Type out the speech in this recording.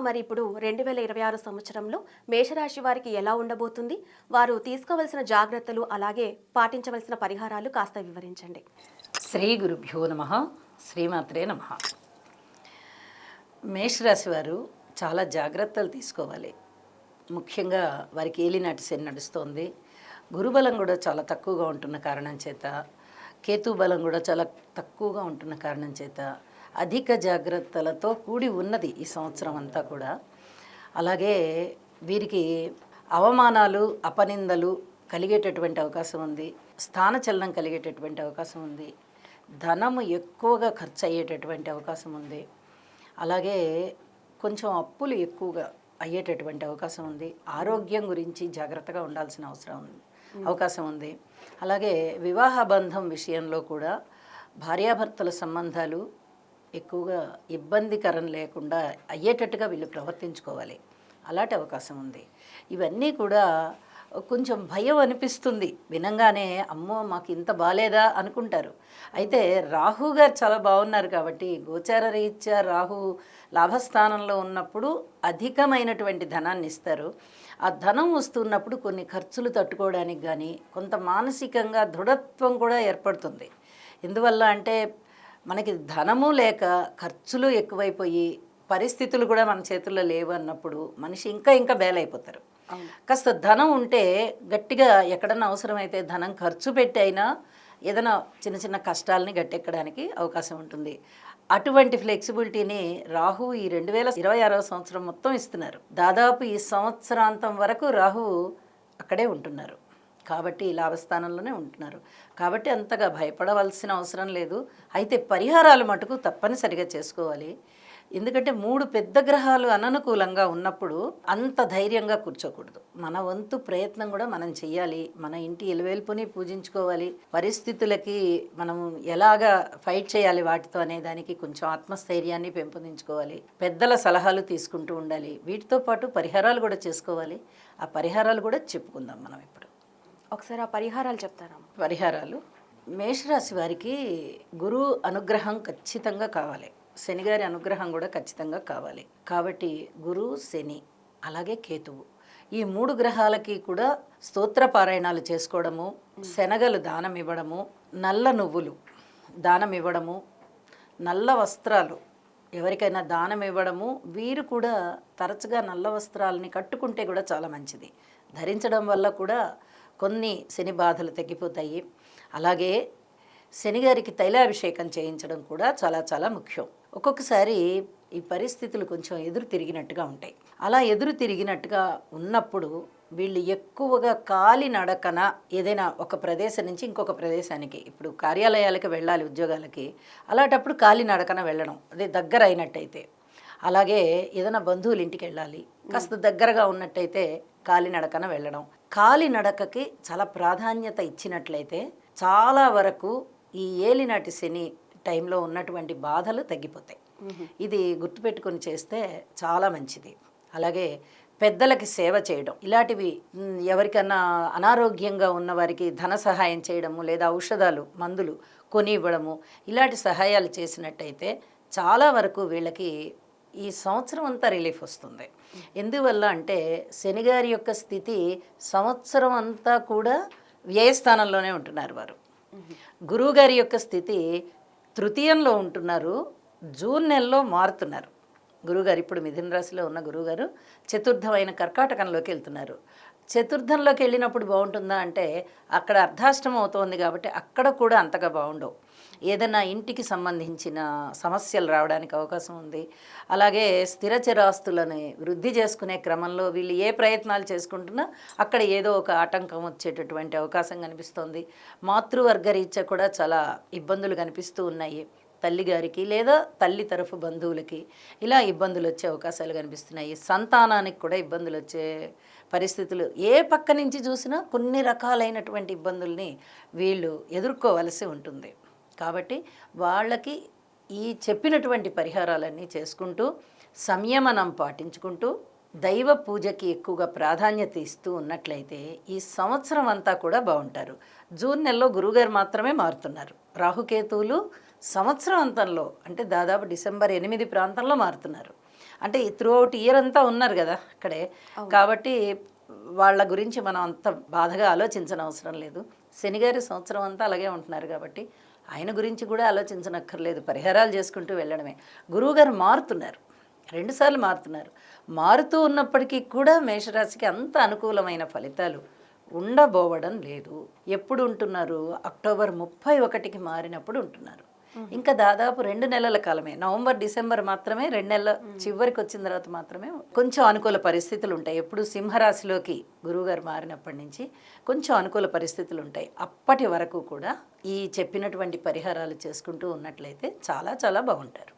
మరి ఇప్పుడు 2026 సంవత్సరంలో మేషరాశి వారికి ఎలా ఉండబోతుంది? వారు తీసుకోవాల్సిన జాగ్రత్తలు, అలాగే పాటించవలసిన పరిహారాలు కాస్త వివరించండి. శ్రీ గురుభ్యో నమః. శ్రీమాత్రే నమః. మేషరాశి వారు చాలా జాగ్రత్తలు తీసుకోవాలి. ముఖ్యంగా వారికి ఏలినాటి శని నడుస్తోంది. గురుబలం కూడా చాలా తక్కువగా ఉంటున్న కారణం చేత, కేతు బలం కూడా చాలా తక్కువగా ఉంటున్న కారణం చేత అధిక జాగ్రత్తలతో కూడి ఉన్నది ఈ సంవత్సరం అంతా కూడా. అలాగే వీరికి అవమానాలు, అపనిందలు కలిగేటటువంటి అవకాశం ఉంది. స్థానచలనం కలిగేటటువంటి అవకాశం ఉంది. ధనము ఎక్కువగా ఖర్చు అయ్యేటటువంటి అవకాశం ఉంది. అలాగే కొంచెం అప్పులు ఎక్కువగా అయ్యేటటువంటి అవకాశం ఉంది. ఆరోగ్యం గురించి జాగ్రత్తగా ఉండాల్సిన అవకాశం ఉంది. అలాగే వివాహ బంధం విషయంలో కూడా భార్యాభర్తల సంబంధాలు ఎక్కువగా ఇబ్బందికరం లేకుండా అయ్యేటట్టుగా వీళ్ళు ప్రవర్తించుకోవాలి. అలాంటి అవకాశం ఉంది. ఇవన్నీ కూడా కొంచెం భయం అనిపిస్తుంది వినంగానే. అమ్మో మాకు ఇంత బాలేదా అనుకుంటారు. అయితే రాహు గారు చాలా బాగున్నారు కాబట్టి, గోచార రీత్యా రాహు లాభస్థానంలో ఉన్నప్పుడు అధికమైనటువంటి ధనాన్ని ఇస్తారు. ఆ ధనం వస్తున్నప్పుడు కొన్ని ఖర్చులు తట్టుకోవడానికి కానీ కొంత మానసికంగా దృఢత్వం కూడా ఏర్పడుతుంది. ఎందువల్ల అంటే మనకి ధనము లేక ఖర్చులు ఎక్కువైపోయి పరిస్థితులు కూడా మన చేతుల్లో లేవు అన్నప్పుడు మనిషి ఇంకా బేలైపోతారు. కాస్త ధనం ఉంటే గట్టిగా ఎక్కడన్నా అవసరమైతే ధనం ఖర్చు పెట్టి అయినా ఏదైనా చిన్న చిన్న కష్టాలని గట్టెక్కడానికి అవకాశం ఉంటుంది. అటువంటి ఫ్లెక్సిబిలిటీని రాహు ఈ 2026 సంవత్సరం మొత్తం ఇస్తున్నారు. దాదాపు ఈ సంవత్సరాంతం వరకు రాహు అక్కడే ఉంటున్నారు కాబట్టి లాభస్థానంలోనే ఉంటున్నారు కాబట్టి అంతగా భయపడవలసిన అవసరం లేదు. అయితే పరిహారాలు మటుకు తప్పనిసరిగా చేసుకోవాలి. ఎందుకంటే 3 పెద్ద గ్రహాలు అననుకూలంగా ఉన్నప్పుడు అంత ధైర్యంగా కూర్చోకూడదు. మన వంతు ప్రయత్నం కూడా మనం చెయ్యాలి. మన ఇంటి ఎలువేల్పుని పూజించుకోవాలి. పరిస్థితులకి మనం ఎలాగా ఫైట్ చేయాలి వాటితో అనే దానికి కొంచెం ఆత్మస్థైర్యాన్ని పెంపొందించుకోవాలి. పెద్దల సలహాలు తీసుకుంటూ ఉండాలి. వీటితో పాటు పరిహారాలు కూడా చేసుకోవాలి. ఆ పరిహారాలు కూడా చెప్పుకుందాం మనం ఇప్పుడు. ఒకసారి ఆ పరిహారాలు చెప్తారా? పరిహారాలు, మేషరాశి వారికి గురు అనుగ్రహం ఖచ్చితంగా కావాలి. శనిగారి అనుగ్రహం కూడా ఖచ్చితంగా కావాలి. కాబట్టి గురు, శని, అలాగే కేతువు, ఈ 3 గ్రహాలకి కూడా స్తోత్ర పారాయణాలు చేసుకోవడము, శనగలు దానం ఇవ్వడము, నల్ల నువ్వులు దానం ఇవ్వడము, నల్ల వస్త్రాలు ఎవరికైనా దానం ఇవ్వడము. వీరు కూడా తరచుగా నల్ల వస్త్రాలని కట్టుకుంటే కూడా చాలా మంచిది. ధరించడం వల్ల కూడా కొన్ని శని బాధలు తగ్గిపోతాయి. అలాగే శనిగారికి తైలాభిషేకం చేయించడం కూడా చాలా చాలా ముఖ్యం. ఒక్కొక్కసారి ఈ పరిస్థితులు కొంచెం ఎదురు తిరిగినట్టుగా ఉంటాయి. అలా ఎదురు తిరిగినట్టుగా ఉన్నప్పుడు వీళ్ళు ఎక్కువగా కాలినడకన ఏదైనా ఒక ప్రదేశం నుంచి ఇంకొక ప్రదేశానికి, ఇప్పుడు కార్యాలయాలకు వెళ్ళాలి ఉద్యోగాలకి, అలాంటప్పుడు కాలినడకన వెళ్ళడం, అదే దగ్గర అయినట్టయితే. అలాగే ఏదైనా బంధువుల ఇంటికి వెళ్ళాలి, కాస్త దగ్గరగా ఉన్నట్టయితే కాలినడకన వెళ్ళడం. కాలినడకకి చాలా ప్రాధాన్యత ఇచ్చినట్లయితే చాలా వరకు ఈ ఏలినాటి శని టైంలో ఉన్నటువంటి బాధలు తగ్గిపోతాయి. ఇది గుర్తుపెట్టుకొని చేస్తే చాలా మంచిది. అలాగే పెద్దలకి సేవ చేయడం, ఇలాంటివి ఎవరికన్నా అనారోగ్యంగా ఉన్న వారికి ధన సహాయం చేయడము, లేదా ఔషధాలు మందులు కొని ఇవ్వడము, ఇలాంటి సహాయాలు చేసినట్టయితే చాలా వరకు వీళ్ళకి ఈ సంవత్సరం అంతా రిలీఫ్ వస్తుంది. ఎందువల్ల అంటే శనిగారి యొక్క స్థితి సంవత్సరం అంతా కూడా వ్యయస్థానంలోనే ఉంటున్నారు వారు. గురువుగారి యొక్క స్థితి తృతీయంలో ఉంటున్నారు. జూన్ నెలలో మారుతున్నారు గురువుగారు. ఇప్పుడు మిథున రాశిలో ఉన్న గురువుగారు చతుర్థమైన కర్కాటకంలోకి వెళ్తున్నారు. చతుర్థంలోకి వెళ్ళినప్పుడు బాగుంటుందా అంటే అక్కడ అర్ధాష్టమం అవుతోంది కాబట్టి అక్కడ కూడా అంతగా బాగుండవు. ఏదైనా ఇంటికి సంబంధించిన సమస్యలు రావడానికి అవకాశం ఉంది. అలాగే స్థిరచరాస్తులను వృద్ధి చేసుకునే క్రమంలో వీళ్ళు ఏ ప్రయత్నాలు చేసుకుంటున్నా అక్కడ ఏదో ఒక ఆటంకం వచ్చేటటువంటి అవకాశం కనిపిస్తోంది. మాతృవర్గ రీత్యా కూడా చాలా ఇబ్బందులు కనిపిస్తూ ఉన్నాయి. తల్లిగారికి లేదా తల్లి తరఫు బంధువులకి ఇలా ఇబ్బందులు వచ్చే అవకాశాలు కనిపిస్తున్నాయి. సంతానానికి కూడా ఇబ్బందులు వచ్చే పరిస్థితులు ఏ పక్క నుంచి చూసినా కొన్ని రకాలైనటువంటి ఇబ్బందుల్ని వీళ్ళు ఎదుర్కోవలసి ఉంటుంది. కాబట్టి వాళ్ళకి ఈ చెప్పినటువంటి పరిహారాలన్నీ చేసుకుంటూ సంయమనం పాటించుకుంటూ దైవ పూజకి ఎక్కువగా ప్రాధాన్యత ఇస్తూ ఉన్నట్లయితే ఈ సంవత్సరం అంతా కూడా బాగుంటారు. జూన్ నెలలో గురువుగారు మాత్రమే మారుతున్నారు. రాహుకేతువులు సంవత్సరం అంతంలో అంటే దాదాపు డిసెంబర్ 8 ప్రాంతంలో మారుతున్నారు. అంటే త్రూ అవుట్ ఇయర్ అంతా ఉన్నారు కదా అక్కడే, కాబట్టి వాళ్ళ గురించి మనం అంత బాధగా ఆలోచించని అవసరం లేదు. శనిగారి సంవత్సరం అంతా అలాగే ఉంటున్నారు కాబట్టి ఆయన గురించి కూడా ఆలోచించనక్కర్లేదు, పరిహారాలు చేసుకుంటూ వెళ్ళడమే. గురువుగారు మారుతున్నారు, 2 సార్లు మారుతున్నారు. మారుతూ ఉన్నప్పటికీ కూడా మేషరాశికి అంత అనుకూలమైన ఫలితాలు ఉండబోవడం లేదు. ఎప్పుడు ఉంటున్నారు? అక్టోబర్ 31కి మారినప్పుడు ఉంటున్నారు. ఇంకా దాదాపు 2 నెలల కాలమే, నవంబర్ డిసెంబర్ మాత్రమే, 2 నెలల చివరికి వచ్చిన తర్వాత మాత్రమే కొంచెం అనుకూల పరిస్థితులు ఉంటాయి. ఎప్పుడు సింహరాశిలోకి గురువుగారు మారినప్పటి నుంచి కొంచెం అనుకూల పరిస్థితులు ఉంటాయి. అప్పటి వరకు కూడా ఈ చెప్పినటువంటి పరిహారాలు చేసుకుంటూ ఉన్నట్లయితే చాలా చాలా బాగుంటారు.